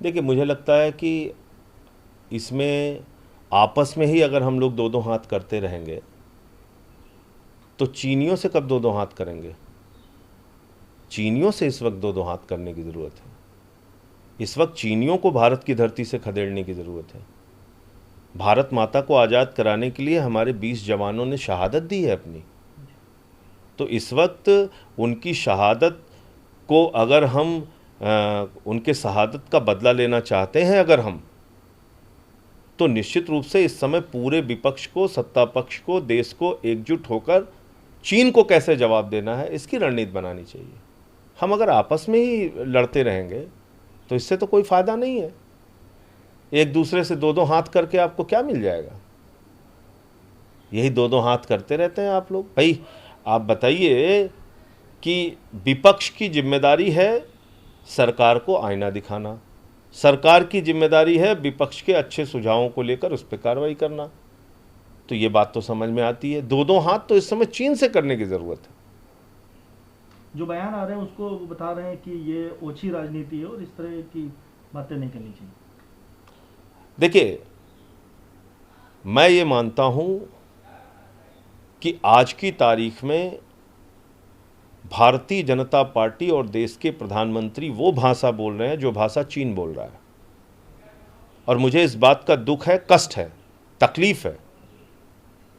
देखिए, मुझे लगता है कि इसमें आपस में ही अगर हम लोग दो दो हाथ करते रहेंगे तो चीनियों से कब दो दो हाथ करेंगे? चीनियों से इस वक्त दो दो हाथ करने की ज़रूरत है। इस वक्त चीनियों को भारत की धरती से खदेड़ने की ज़रूरत है। भारत माता को आज़ाद कराने के लिए हमारे 20 जवानों ने शहादत दी है अपनी। तो इस वक्त उनकी शहादत को अगर हम उनके शहादत का बदला लेना चाहते हैं अगर हम, तो निश्चित रूप से इस समय पूरे विपक्ष को, सत्ता पक्ष को, देश को एकजुट होकर चीन को कैसे जवाब देना है इसकी रणनीति बनानी चाहिए। हम अगर आपस में ही लड़ते रहेंगे तो इससे तो कोई फ़ायदा नहीं है। एक दूसरे से दो दो हाथ करके आपको क्या मिल जाएगा? यही दो दो हाथ करते रहते हैं आप लोग। भाई आप बताइए कि विपक्ष की जिम्मेदारी है सरकार को आईना दिखाना, सरकार की जिम्मेदारी है विपक्ष के अच्छे सुझावों को लेकर उस पर कार्रवाई करना। तो ये बात तो समझ में आती है। दो दो हाथ तो इस समय चीन से करने की ज़रूरत है। जो बयान आ रहे हैं उसको बता रहे हैं कि ये ओछी राजनीति है और इस तरह की बातें नहीं करनी चाहिए। देखिए, मैं ये मानता हूं कि आज की तारीख में भारतीय जनता पार्टी और देश के प्रधानमंत्री वो भाषा बोल रहे हैं जो भाषा चीन बोल रहा है। और मुझे इस बात का दुख है, कष्ट है, तकलीफ है,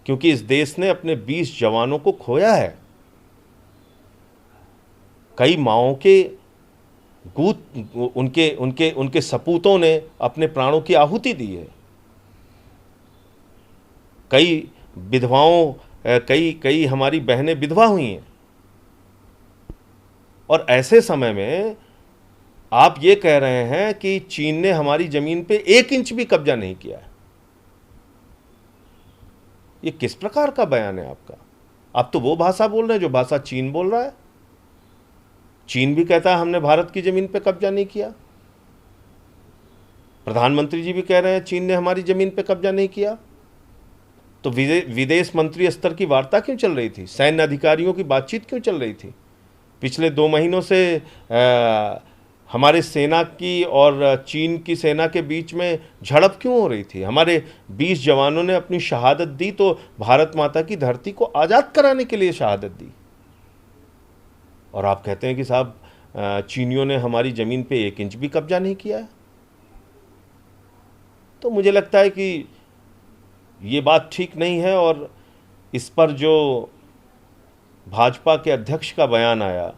क्योंकि इस देश ने अपने 20 जवानों को खोया है। कई माओं के गूत उनके उनके उनके सपूतों ने अपने प्राणों की आहुति दी है। कई विधवाओं कई कई हमारी बहनें विधवा हुई हैं। और ऐसे समय में आप ये कह रहे हैं कि चीन ने हमारी जमीन पे 1 इंच भी कब्जा नहीं किया है। ये किस प्रकार का बयान है आपका? आप तो वो भाषा बोल रहे हैं जो भाषा चीन बोल रहा है। चीन भी कहता है हमने भारत की जमीन पे कब्जा नहीं किया। प्रधानमंत्री जी भी कह रहे हैं चीन ने हमारी जमीन पे कब्जा नहीं किया। तो विदेश मंत्री स्तर की वार्ता क्यों चल रही थी? सैन्य अधिकारियों की बातचीत क्यों चल रही थी? पिछले 2 महीनों से हमारे सेना की और चीन की सेना के बीच में झड़प क्यों हो रही थी? हमारे 20 जवानों ने अपनी शहादत दी तो भारत माता की धरती को आज़ाद कराने के लिए शहादत दी। और आप कहते हैं कि साहब चीनियों ने हमारी ज़मीन पे 1 इंच भी कब्जा नहीं किया है। तो मुझे लगता है कि ये बात ठीक नहीं है। और इस पर जो भाजपा के अध्यक्ष का बयान आया,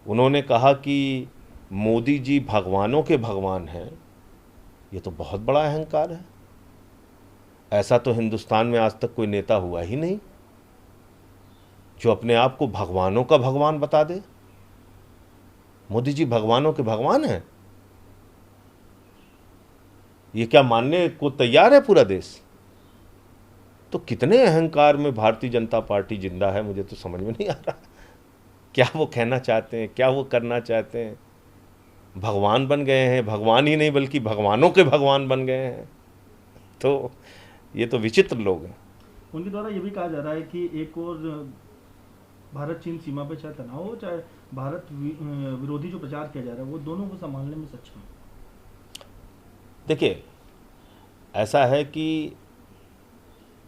उन्होंने कहा कि मोदी जी भगवानों के भगवान हैं। ये तो बहुत बड़ा अहंकार है। ऐसा तो हिंदुस्तान में आज तक कोई नेता हुआ ही नहीं जो अपने आप को भगवानों का भगवान बता दे। मोदी जी भगवानों के भगवान हैं। ये क्या मानने को तैयार है पूरा देश? तो कितने अहंकार में भारतीय जनता पार्टी जिंदा है, मुझे तो समझ में नहीं आ रहा। क्या वो कहना चाहते हैं, क्या वो करना चाहते हैं? भगवान बन गए हैं, भगवान ही नहीं बल्कि भगवानों के भगवान बन गए हैं। तो ये तो विचित्र लोग हैं। उनके द्वारा ये भी कहा जा रहा है कि एक और भारत चीन सीमा पे चाहे तनाव हो, चाहे भारत विरोधी जो प्रचार किया जा रहा है, वो दोनों को संभालने में सक्षम है। देखिए, ऐसा है कि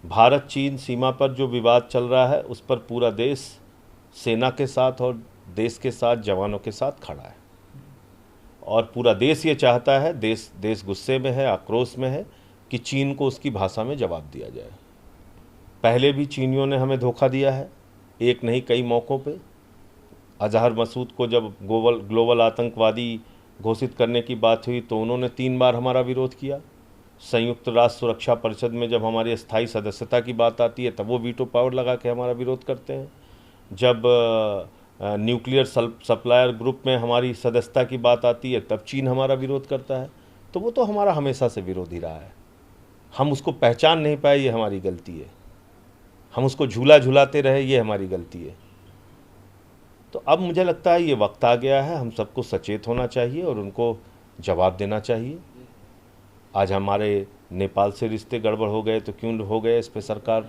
भारत चीन सीमा पर जो विवाद चल रहा है उस पर पूरा देश सेना के साथ और देश के साथ, जवानों के साथ खड़ा है। और पूरा देश ये चाहता है, देश गुस्से में है, आक्रोश में है कि चीन को उसकी भाषा में जवाब दिया जाए। पहले भी चीनियों ने हमें धोखा दिया है, एक नहीं कई मौक़ों पे। अजहर मसूद को जब ग्लोबल आतंकवादी घोषित करने की बात हुई तो उन्होंने 3 बार हमारा विरोध किया। संयुक्त राष्ट्र सुरक्षा परिषद में जब हमारी स्थायी सदस्यता की बात आती है तब वो वीटो पावर लगा के हमारा विरोध करते हैं। जब न्यूक्लियर सप्लायर ग्रुप में हमारी सदस्यता की बात आती है तब चीन हमारा विरोध करता है। तो वो तो हमारा हमेशा से विरोधी रहा है। हम उसको पहचान नहीं पाए, ये हमारी गलती है। हम उसको झूला झुलाते रहे, ये हमारी गलती है। तो अब मुझे लगता है ये वक्त आ गया है, हम सबको सचेत होना चाहिए और उनको जवाब देना चाहिए। आज हमारे नेपाल से रिश्ते गड़बड़ हो गए तो क्यों हो गए, इस पर सरकार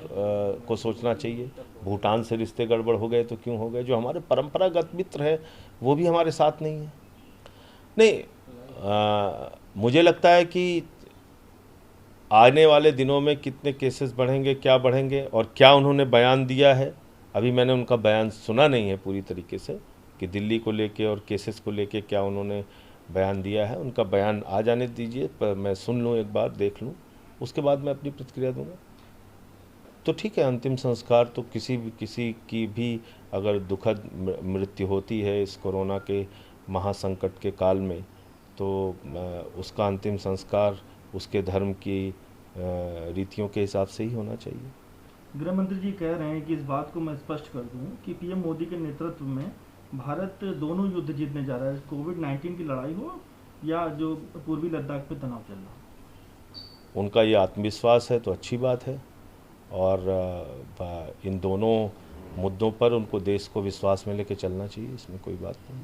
को सोचना चाहिए। भूटान से रिश्ते गड़बड़ हो गए तो क्यों हो गए। जो हमारे परंपरागत मित्र है वो भी हमारे साथ नहीं है। नहीं, मुझे लगता है कि आने वाले दिनों में कितने केसेस बढ़ेंगे, क्या बढ़ेंगे और क्या उन्होंने बयान दिया है, अभी मैंने उनका बयान सुना नहीं है पूरी तरीके से कि दिल्ली को लेके और केसेस को लेके क्या उन्होंने बयान दिया है। उनका बयान आ जाने दीजिए, पर मैं सुन लूँ, एक बार देख लूँ, उसके बाद मैं अपनी प्रतिक्रिया दूंगा। तो ठीक है, अंतिम संस्कार तो किसी की भी अगर दुखद मृत्यु होती है इस कोरोना के महासंकट के काल में, तो उसका अंतिम संस्कार उसके धर्म की रीतियों के हिसाब से ही होना चाहिए। गृह मंत्री जी कह रहे हैं कि इस बात को मैं स्पष्ट कर दूं कि पीएम मोदी के नेतृत्व में भारत दोनों युद्ध जीतने जा रहा है, कोविड-19 की लड़ाई हो या जो पूर्वी लद्दाख पे तनाव चल रहा हो। उनका ये आत्मविश्वास है तो अच्छी बात है, और इन दोनों मुद्दों पर उनको देश को विश्वास में लेके चलना चाहिए, इसमें कोई बात नहीं।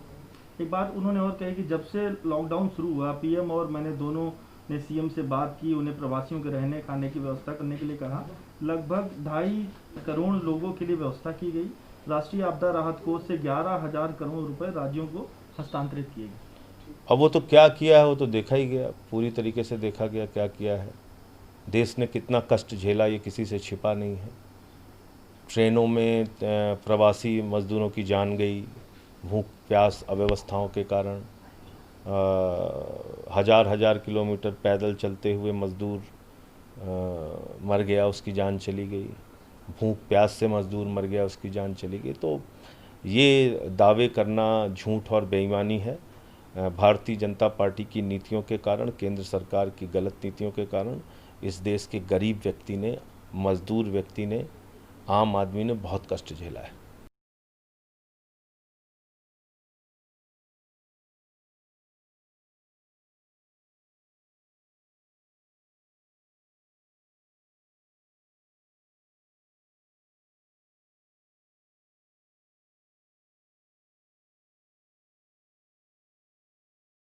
एक बात उन्होंने और कही कि जब से लॉकडाउन शुरू हुआ, पीएम और मैंने दोनों ने सीएम से बात की, उन्हें प्रवासियों के रहने खाने की व्यवस्था करने के लिए कहा। लगभग 2.5 करोड़ लोगों के लिए व्यवस्था की गई। राष्ट्रीय आपदा राहत कोष से 11,000 करोड़ रुपए राज्यों को हस्तांतरित किए गए। अब वो तो क्या किया है वो तो देखा ही गया, पूरी तरीके से देखा गया क्या किया है। देश ने कितना कष्ट झेला ये किसी से छिपा नहीं है। ट्रेनों में प्रवासी मज़दूरों की जान गई, भूख प्यास अव्यवस्थाओं के कारण। हज़ार किलोमीटर पैदल चलते हुए मज़दूर मर गया, उसकी जान चली गई। भूख प्यास से मज़दूर मर गया, उसकी जान चली गई। तो ये दावे करना झूठ और बेईमानी है। भारतीय जनता पार्टी की नीतियों के कारण, केंद्र सरकार की गलत नीतियों के कारण इस देश के गरीब व्यक्ति ने, मज़दूर व्यक्ति ने, आम आदमी ने बहुत कष्ट झेला है।